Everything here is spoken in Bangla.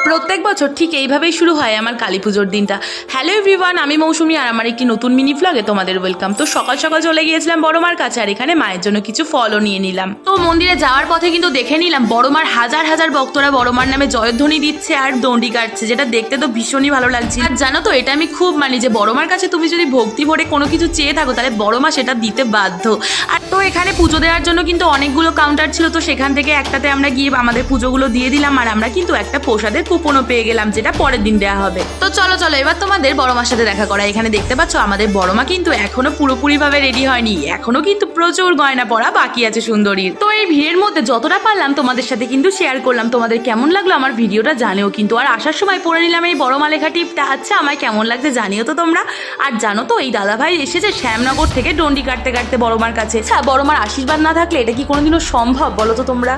প্রত্যেক বছর ঠিক এইভাবেই শুরু হয় আমার কালী পুজোর দিনটা। হ্যালো এভরিওয়ান, আমি মৌসুমি আর আমার একটি নতুন মিনি ভ্লগে তোমাদের ওয়েলকাম। তো সকাল সকাল চলে গিয়েছিলাম বড় মার কাছে, আর এখানে মায়ের জন্য কিছু ফলও নিয়ে নিলাম। তো মন্দিরে যাওয়ার পথে কিন্তু দেখে নিলাম বড় মার হাজার হাজার ভক্তরা বড় মার নামে জয়ধ্বনি দিচ্ছে আর দণ্ডি কাটছে, যেটা দেখতে তো ভীষণই ভালো লাগছে। আর জানো তো, এটা আমি খুব মানি যে বড় মার কাছে তুমি যদি ভক্তি ভরে কোনো কিছু চেয়ে থাকো তাহলে বড় মা সেটা দিতে বাধ্য। আর তো এখানে পুজো দেওয়ার জন্য কিন্তু অনেকগুলো কাউন্টার ছিল, তো সেখান থেকে একটাতে আমরা গিয়ে আমাদের পুজোগুলো দিয়ে দিলাম, আর আমরা কিন্তু একটা প্রসাদের কুপনও পেয়ে গেলাম, যেটা পরের দিন দেওয়া হবে। তো চলো চলো এবার তোমাদের বড় মার সাথে দেখা করা। এখানে দেখতে পাচ্ছ আমাদের বড় মা কিন্তু এখনো পুরোপুরি ভাবে রেডি হয়নি, এখনো কিন্তু প্রচুর গয়না পরা বাকি আছে সুন্দরীর। তো এই ভিড়ের মধ্যে যতটা পারলাম তোমাদের সাথে কিন্তু শেয়ার করলাম। তোমাদের কেমন লাগলো আমার ভিডিওটা জানিও কিন্তু। আর আসার সময় পরে নিলাম এই বড় মা লেখা টিপটা। আচ্ছা, আমায় কেমন লাগছে জানিও তো তোমরা। আর জানো তো, এই দাদা ভাই এসেছে শ্যামনগর থেকে ডন্ডি কাটতে কাটতে বড় মার কাছে। আচ্ছা, বড় মার আশীর্বাদ না থাকলে এটা কি কোনোদিনও সম্ভব বলো তো তোমরা?